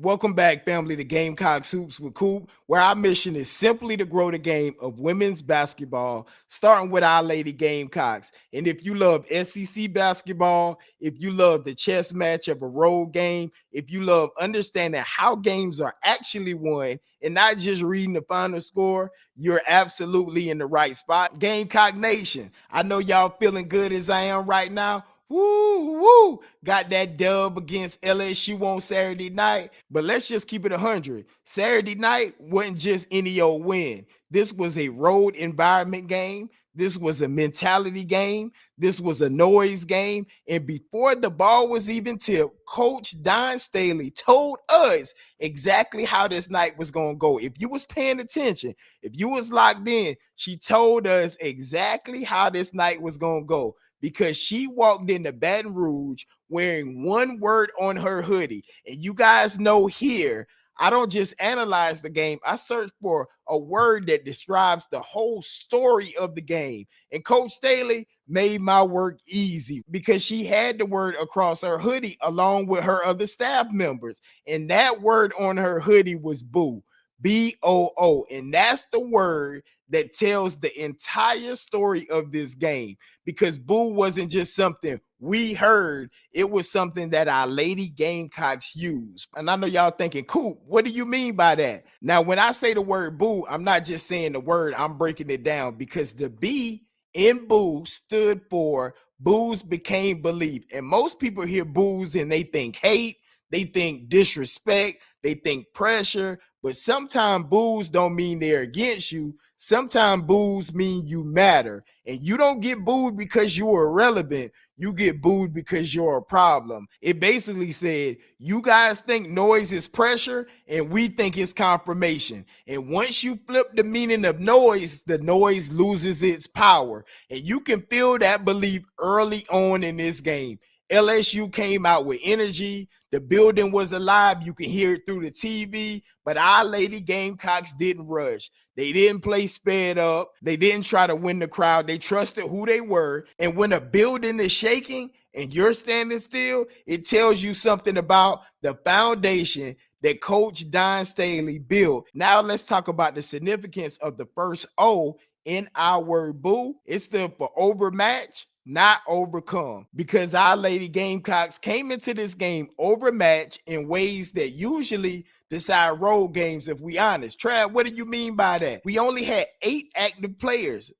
Welcome back, family, to Gamecock Hoops with Coop, where our mission is simply to grow the game of women's basketball, starting with our lady Gamecocks. And if you love SEC basketball, if you love the chess match of a road game, if you love understanding how games are actually won and not just reading the final score, you're absolutely in the right spot. Gamecock Nation, I know y'all feeling good as I am right now. Woo, woo. Got that dub against LSU on Saturday night. But let's just keep it 100. Saturday night wasn't just any old win. This was a road environment game. This was a mentality game. This was a noise game. And before the ball was even tipped, Coach Don Staley told us exactly how this night was going to go. If you was paying attention, if you was locked in, she told us exactly how this night was going to go, because she walked into Baton Rouge wearing one word on her hoodie. And you guys know here, I don't just analyze the game. I search for a word that describes the whole story of the game. And Coach Staley made my work easy because she had the word across her hoodie along with her other staff members. And that word on her hoodie was boo. B.O.O. And that's the word that tells the entire story of this game, because boo wasn't just something we heard, it was something that our lady Gamecocks used. And I know y'all thinking, Coop, what do you mean by that? Now, when I say the word boo, I'm not just saying the word, I'm breaking it down, because the B in boo stood for boos became belief. And most people hear boos and they think hate, they think disrespect, they think pressure. But sometimes boos don't mean they're against you. Sometimes boos mean you matter. And you don't get booed because you are irrelevant. You get booed because you're a problem. It basically said, you guys think noise is pressure and we think it's confirmation. And once you flip the meaning of noise, the noise loses its power. And you can feel that belief early on in this game. LSU came out with energy. The building was alive. You can hear it through the TV, but our lady Gamecocks didn't rush. They didn't play sped up. They didn't try to win the crowd. They trusted who they were. And when a building is shaking and you're standing still, it tells you something about the foundation that Coach Don Staley built. Now let's talk about the significance of the first O in our word boo. It stood for overmatch, not overcome, because our lady Gamecocks came into this game overmatched in ways that usually decide road games, if we honest. Trav, what do you mean by that? We only had 8 active players.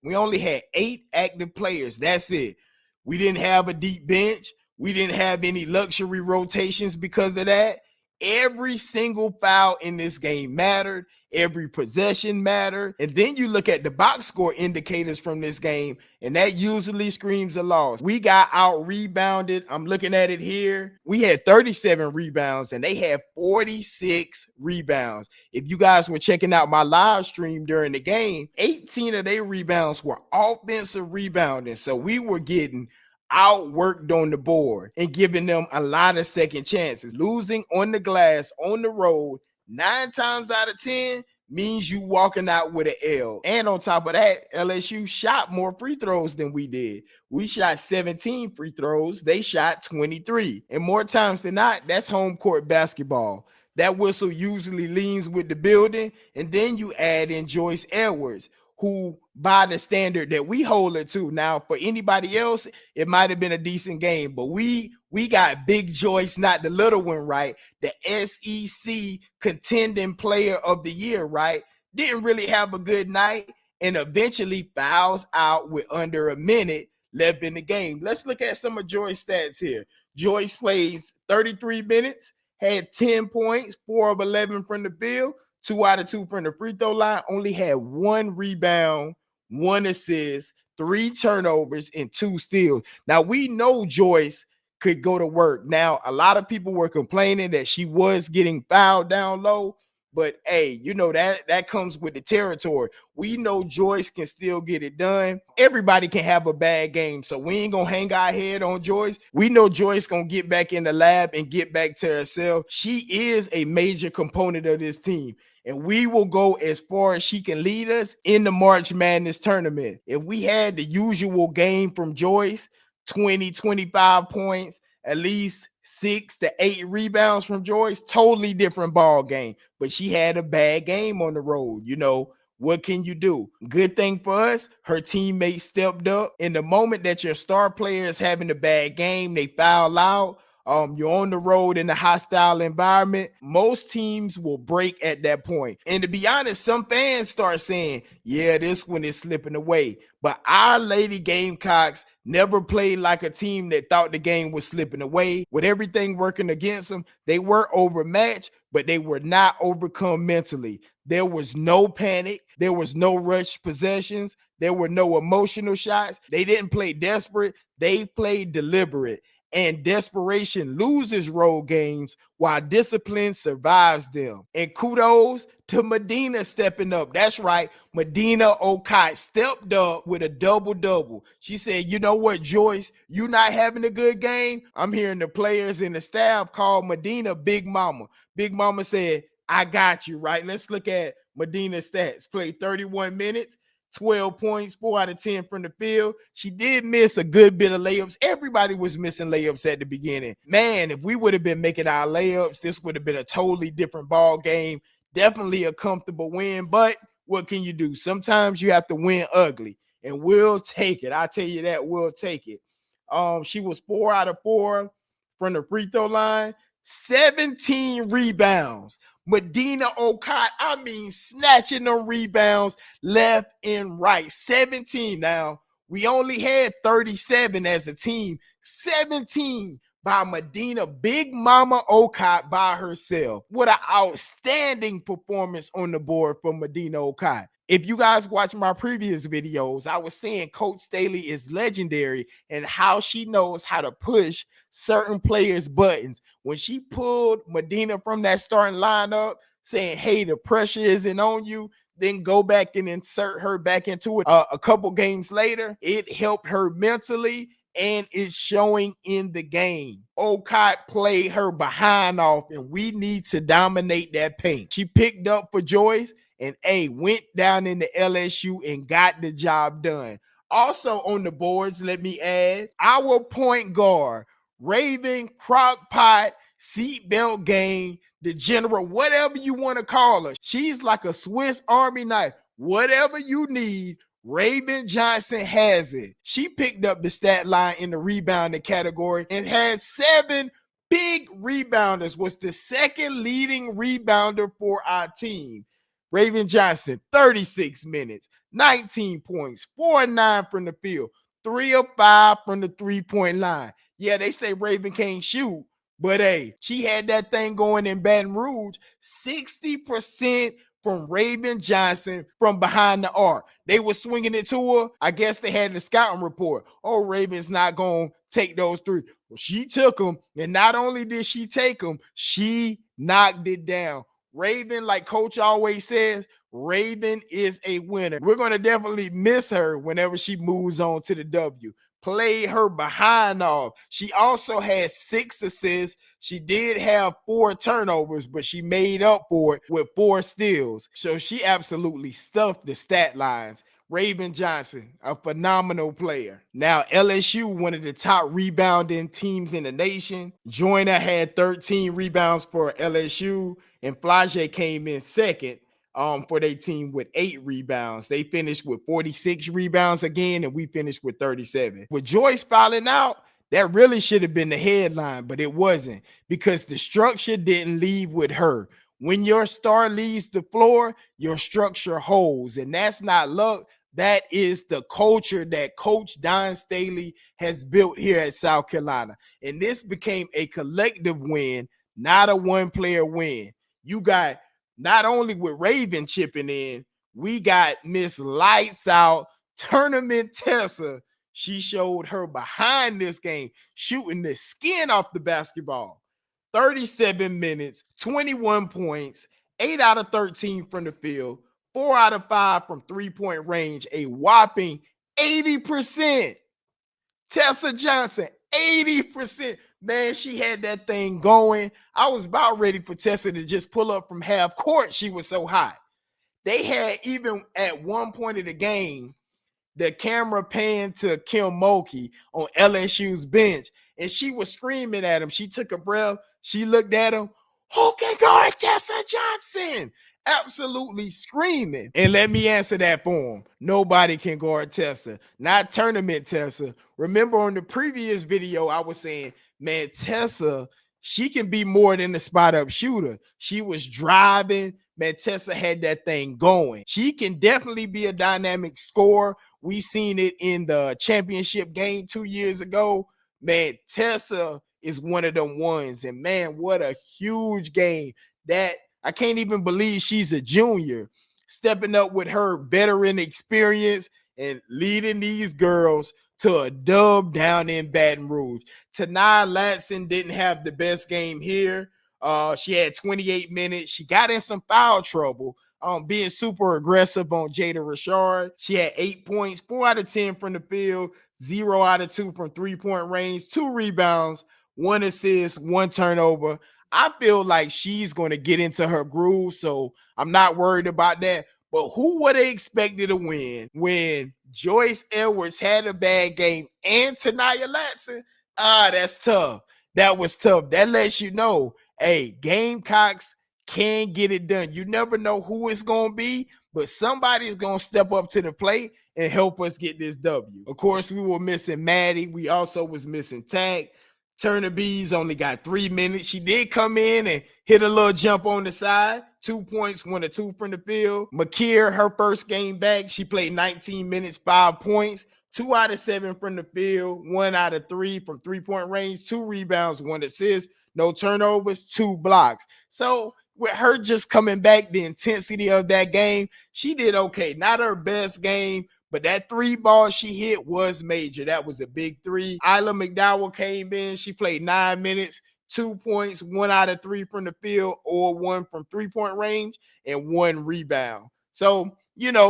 That's it. We didn't have a deep bench. We didn't have any luxury rotations because of that. Every single foul in this game mattered. Every possession mattered. And then you look at the box score indicators from this game, and that usually screams a loss. We got out rebounded. I'm looking at it here. We had 37 rebounds and they had 46 rebounds. If you guys were checking out my live stream during the game, 18 of their rebounds were offensive rebounding. So we were getting outworked on the board and giving them a lot of second chances. Losing on the glass on the road 9 times out of 10 means you walking out with an L. And on top of that, LSU shot more free throws than we did. We shot 17 free throws. They shot 23. And more times than not, that's home court basketball. That whistle usually leans with the building. And then you add in Joyce Edwards, who by the standard that we hold it to. Now, for anybody else, it might have been a decent game, but we got Big Joyce, not the little one, right? The SEC contending player of the year, right? Didn't really have a good night and eventually fouls out with under a minute left in the game. Let's look at some of Joyce's stats here. Joyce plays 33 minutes, had 10 points, 4 of 11 from the field, 2 out of 2 from the free throw line, only had 1 rebound, 1 assist, 3 turnovers, and 2 steals. Now, we know Joyce could go to work. Now, a lot of people were complaining that she was getting fouled down low, but hey, you know that comes with the territory. We know Joyce can still get it done. Everybody can have a bad game, so we ain't gonna hang our head on Joyce. We know Joyce gonna get back in the lab and get back to herself. She is a major component of this team, and we will go as far as she can lead us in the March Madness tournament. If we had the usual game from Joyce, 20, 25 points, at least 6 to 8 rebounds from Joyce, totally different ball game. But she had a bad game on the road. What can you do? Good thing for us, her teammates stepped up. In the moment that your star player is having a bad game, they foul out. You're on the road in a hostile environment. Most teams will break at that point. And to be honest, some fans start saying, yeah, this one is slipping away. But our Lady Gamecocks never played like a team that thought the game was slipping away. With everything working against them, they were overmatched, but they were not overcome mentally. There was no panic. There was no rushed possessions. There were no emotional shots. They didn't play desperate. They played deliberate. And desperation loses road games while discipline survives them. And kudos to Medina stepping up. That's right. Medina Okot stepped up with a double-double. She said, you know what, Joyce, you not having a good game? I'm hearing the players and the staff call Medina Big Mama. Big Mama said, I got you, right? Let's look at Medina's stats. Played 31 minutes. 12 points, 4 out of 10 from the field. She did miss a good bit of layups. Everybody was missing layups at the beginning. Man, if we would have been making our layups, this would have been a totally different ball game. Definitely a comfortable win, but what can you do? Sometimes you have to win ugly, and we'll take it. I tell you that, we'll take it. She was 4 out of 4 from the free throw line, 17 rebounds. Medina Okot, snatching them rebounds left and right. 17. Now, we only had 37 as a team. 17 by Medina Big Mama Okot by herself. What an outstanding performance on the board from Medina Okot. If you guys watch my previous videos, I was saying Coach Staley is legendary and how she knows how to push certain players' buttons. When she pulled Medina from that starting lineup, saying, hey, the pressure isn't on you, then go back and insert her back into it a couple games later, it helped her mentally and it's showing in the game. Okot played her behind off, and we need to dominate that paint. She picked up for Joyce and went down into LSU and got the job done. Also on the boards, let me add, our point guard, Raven Crockpot, seatbelt gang, the general, whatever you want to call her. She's like a Swiss Army knife. Whatever you need, Raven Johnson has it. She picked up the stat line in the rebounding category and had 7 big rebounders, was the second leading rebounder for our team. Raven Johnson, 36 minutes, 19 points, 4 of 9 from the field, 3 of 5 from the three-point line. Yeah, they say Raven can't shoot, but hey, she had that thing going in Baton Rouge, 60% from Raven Johnson from behind the arc. They were swinging it to her. I guess they had the scouting report. Oh, Raven's not going to take those 3. Well, she took them, and not only did she take them, she knocked it down. Raven, like Coach always says, Raven is a winner. We're going to definitely miss her whenever she moves on to the W. Played her behind off. She also had 6 assists. She did have 4 turnovers, but she made up for it with 4 steals. So she absolutely stuffed the stat lines. Raven Johnson, a phenomenal player. Now, LSU, one of the top rebounding teams in the nation. Joyner had 13 rebounds for LSU, and Flage came in second for their team with 8 rebounds. They finished with 46 rebounds again, and we finished with 37. With Joyce fouling out, that really should have been the headline, but it wasn't, because the structure didn't leave with her. When your star leaves the floor, your structure holds, and that's not luck. That is the culture that Coach Don Staley has built here at South Carolina. And this became a collective win, not a one-player win. You got not only with Raven chipping in, we got Miss Lights Out Tournament Tessa. She showed her behind this game, shooting the skin off the basketball. 37 minutes, 21 points, 8 out of 13 from the field, 4 out of 5 from three-point range, a whopping 80%. Tessa Johnson, 80%. Man, she had that thing going. I was about ready for Tessa to just pull up from half court. She was so hot. They had, even at one point of the game, the camera panned to Kim Mulkey on LSU's bench, and she was screaming at him. She took a breath. She looked at him. Who can guard Tessa Johnson? Absolutely screaming. And let me answer that for him. Nobody can guard Tessa, not tournament Tessa. Remember on the previous video, I was saying, man, Tessa, she can be more than a spot up shooter. She was driving. Man, Tessa had that thing going. She can definitely be a dynamic scorer. We seen it in the championship game 2 years ago. Man, Tessa is one of them ones. And man, what a huge game. That I can't even believe she's a junior, stepping up with her veteran experience and leading these girls to a dub down in Baton Rouge. Tanai Latson didn't have the best game here. She had 28 minutes. She got in some foul trouble, being super aggressive on Jada Richard. She had 8 points, 4 out of 10 from the field, 0 out of 2 from three-point range, 2 rebounds, 1 assist, 1 turnover. I feel like she's going to get into her groove, so I'm not worried about that. But who would have expected to win when Joyce Edwards had a bad game and Tanaya Latson? That's tough. That was tough. That lets you know, hey, Gamecocks can get it done. You never know who it's going to be, but somebody's going to step up to the plate and help us get this W. Of course, we were missing Maddie. We also was missing Tag. Turner Bees only got 3 minutes. She did come in and hit a little jump on the side. 2 points, 1 or 2 from the field. Makir, her first game back, she played 19 minutes, 5 points. 2 out of 7 from the field, 1 out of 3 from three-point range, 2 rebounds, 1 assist, no turnovers, 2 blocks. So with her just coming back, the intensity of that game, she did okay. Not her best game, but that 3 ball she hit was major. That was a big 3. Isla McDowell came in. She played 9 minutes, 2 points, 1 out of 3 from the field, or 1 from three-point range, and 1 rebound. So,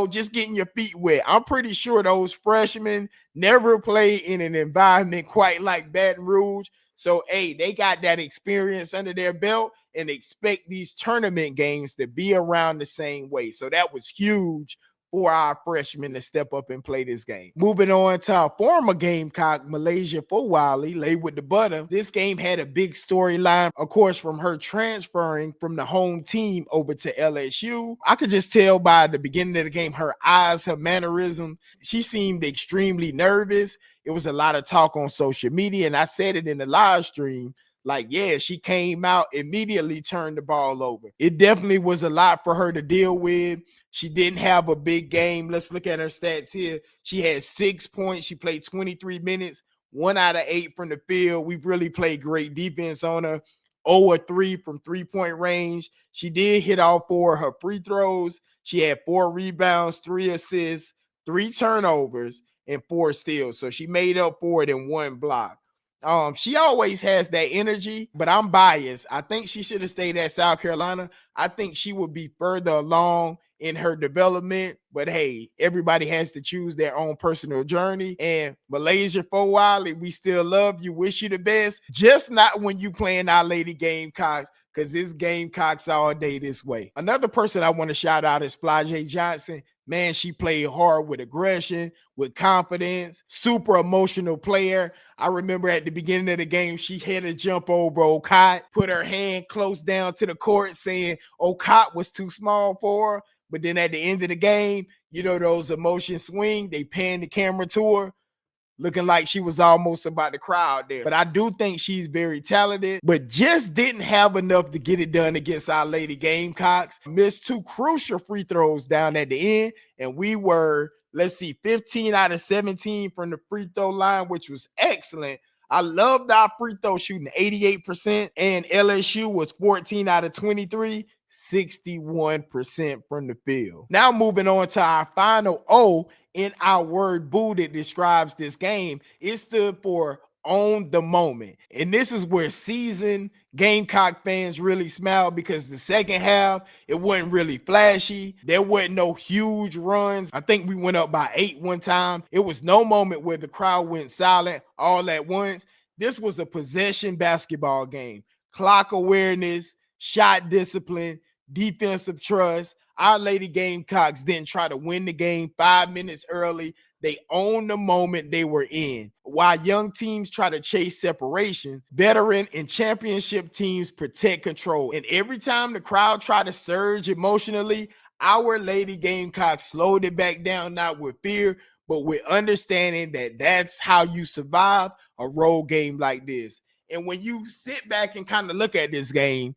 just getting your feet wet. I'm pretty sure those freshmen never played in an environment quite like Baton Rouge. So, hey, they got that experience under their belt and expect these tournament games to be around the same way. So that was huge for our freshmen to step up and play this game. Moving on to our former Gamecock, Malaysia Fowali, lay with the butter. This game had a big storyline, of course, from her transferring from the home team over to LSU. I could just tell by the beginning of the game, her eyes, her mannerism, she seemed extremely nervous. It was a lot of talk on social media, and I said it in the live stream. Like, yeah, she came out, immediately turned the ball over. It definitely was a lot for her to deal with. She didn't have a big game. Let's look at her stats here. She had 6 points. She played 23 minutes, 1 out of 8 from the field. We really played great defense on her. 0 or 3 from three-point range. She did hit all 4 of her free throws. She had 4 rebounds, 3 assists, 3 turnovers, and 4 steals. So she made up for it in 1 block. She always has that energy, but I'm biased. I think she should have stayed at South Carolina. I think she would be further along in her development, but hey, everybody has to choose their own personal journey. And Malaysia Fowali, we still love you, wish you the best, just not when you playing our Lady Gamecocks, because this Gamecocks all day this way. Another person I want to shout out is Flajay Johnson. Man, she played hard with aggression, with confidence, super emotional player. I remember at the beginning of the game, she had a jump over Okot, put her hand close down to the court saying Okot was too small for her. But then at the end of the game, those emotions swing, they pan the camera to her, looking like she was almost about to cry out there. But I do think she's very talented, but just didn't have enough to get it done against our Lady Gamecocks. Missed 2 crucial free throws down at the end, and we were, 15 out of 17 from the free throw line, which was excellent. I loved our free throw shooting, 88%, and LSU was 14 out of 23, 61% from the field. Now moving on to our final O in our word boo that describes this game. It stood for on the moment. And this is where seasoned Gamecock fans really smiled, because the second half, it wasn't really flashy. There wasn't no huge runs. I think we went up by 8 one time. It was no moment where the crowd went silent all at once. This was a possession basketball game. Clock awareness, shot discipline, defensive trust. Our Lady Gamecocks didn't try to win the game 5 minutes early. They own the moment they were in. While young teams try to chase separation, veteran and championship teams protect control. And every time the crowd try to surge emotionally, our Lady Gamecocks slowed it back down, not with fear, but with understanding that that's how you survive a road game like this. And when you sit back and kind of look at this game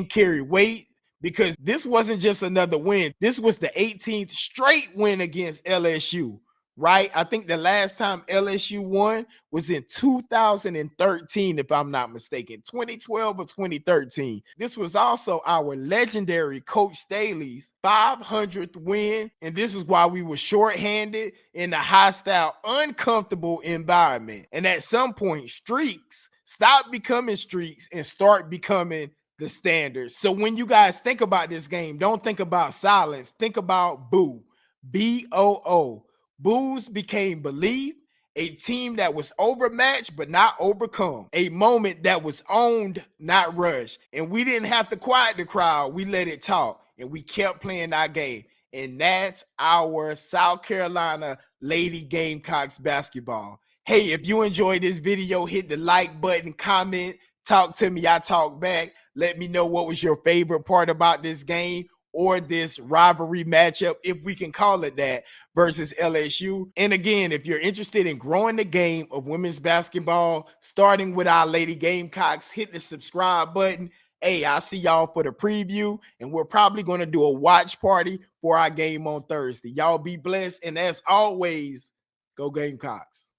carried weight because this wasn't just another win. This was the 18th straight win against LSU, right? I think the last time LSU won was in 2013, if I'm not mistaken, 2012 or 2013. This was also our legendary Coach Staley's 500th win, and this is why we were shorthanded in a hostile, uncomfortable environment. And at some point, streaks stop becoming streaks and start becoming the standards. So when you guys think about this game, don't think about silence. Think about boo. B.O.O. Boos became believe, a team that was overmatched but not overcome, a moment that was owned, not rushed. And we didn't have to quiet the crowd. We let it talk and we kept playing our game. And that's our South Carolina Lady Gamecocks basketball. Hey, if you enjoyed this video, hit the like button, comment, talk to me, I talk back. Let me know what was your favorite part about this game or this rivalry matchup, if we can call it that, versus LSU. And again, if you're interested in growing the game of women's basketball, starting with our Lady Gamecocks, hit the subscribe button. Hey, I'll see y'all for the preview, and we're probably going to do a watch party for our game on Thursday. Y'all be blessed, and as always, go Gamecocks.